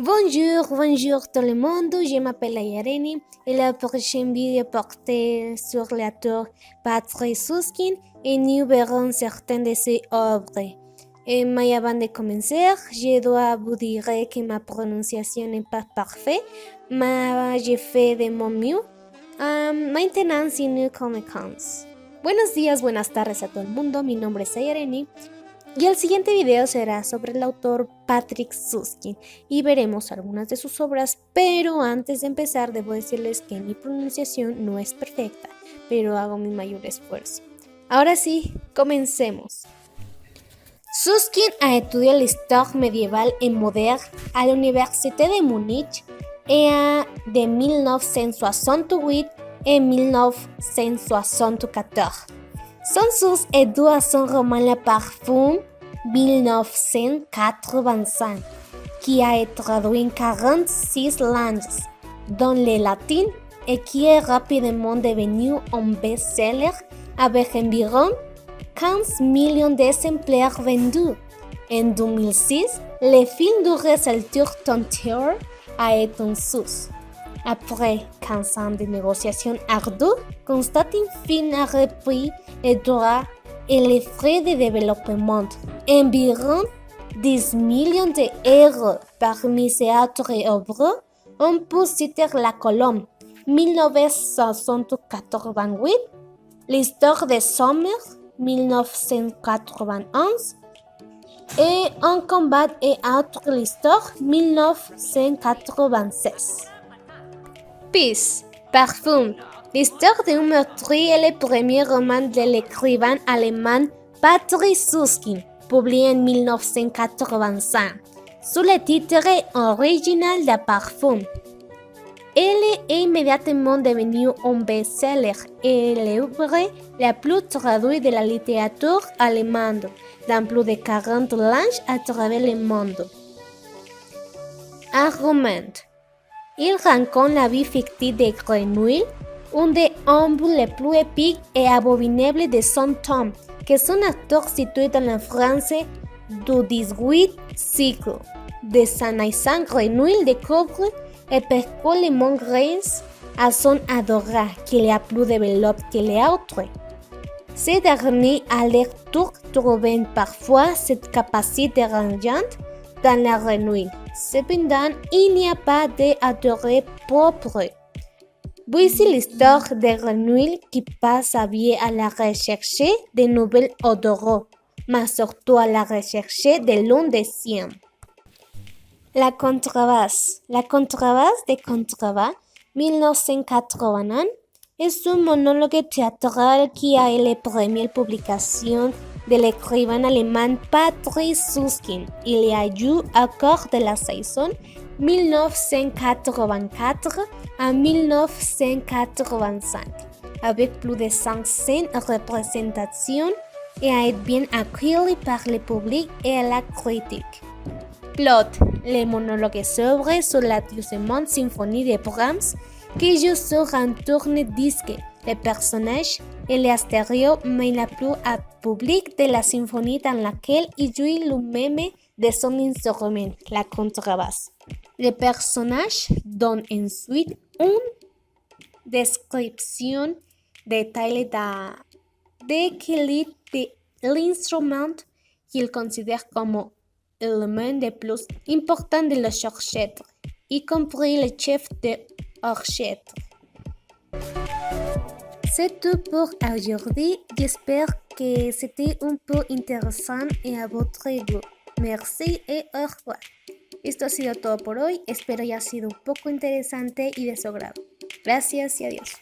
Bonjour tout le monde, je m'appelle Yareni et la prochaine vidéo portée sur l'auteur Patrice Süskind et nous verrons certaines de ses œuvres. Mais avant de commencer, je dois vous dire que ma prononciation n'est pas parfaite, mais je fais de mon mieux. Maintenant, si nous comenzamos. Buenos días, buenas tardes a todo el mundo, mi nombre es Yareni. Y el siguiente video será sobre el autor Patrick Süskind y veremos algunas de sus obras, pero antes de empezar debo decirles que mi pronunciación no es perfecta, pero hago mi mayor esfuerzo. Ahora sí, comencemos. Süskind a étudié l'histoire médiévale et moderne à l'Université de Munich de 1968 et 1974. Son sus aidó à son roman Le Parfum 1985, qui a été traduit en 46 langues, dont le latin, et qui est rapidement devenu un best-seller avec environ 15 millions d'exemplaires vendus. En 2006, le film du réalisateur Tom Thayer a été un succès. Après 15 ans de négociations ardues, Constantin Film a repris les droits et les frais de développement, environ 10 millions d'euros. Parmi ces autres œuvres, on peut citer La Colombe, 1988, L'Histoire des Sommers, 1991, et Un combat et autres l'Histoire, 1996. Peace, Parfum. L'histoire d'un meurtrier est le premier roman de l'écrivain allemand Patrick Süskind, publié en 1985, sous le titre original de Parfum. Elle est immédiatement devenue un best-seller et l'œuvre la plus traduite de la littérature allemande dans plus de 40 langues à travers le monde. Un roman. Il raconte la vie fictive de Grenouille, un des hommes les plus épiques et abominables de son temps, que son acteur situé dans la France du XVIIIe siècle. De sa naissance, Grenouille découvre et parcourt le monde grâce à son adorat, qui est plus développé que les autres. Ces derniers, à leur tour, trouvent parfois cette capacité rangeante dans la Grenouille. Cependant, il n'y a pas d'adoré propre. Voici l'histoire de Grenouille qui passe sa vie à la recherche de nouvelles odeurs, mais surtout à la recherche de l'un des siens. La contrebasse. La contrebasse de Contrebasse, 1981, est un monologue théâtral qui a été la première publication de l'écrivain allemand Patrick Süskind. Il y a eu au cours de la saison 1984 à 1985, avec plus de 500 représentations et a été bien accueilli par le public et la critique. Plot. Le monologue s'ouvre sur la 12e symphonie de Brahms qui joue sur un tourne-disque. Le personnage est l'extérieur, mais la plus à public de la symphonie dans laquelle il joue lui-même de son instrument, la contrebasse. Le personnage donne ensuite une description détaillée de l'instrument qu'il considère comme l'élément le plus important de l'orchestre, y compris le chef de l'orchestre. C'est tout pour aujourd'hui. J'espère que c'était un peu intéressant y a votre goût. Merci y au revoir. Esto ha sido todo por hoy. Espero haya sido un poco interesante y de su agrado. Gracias y adiós.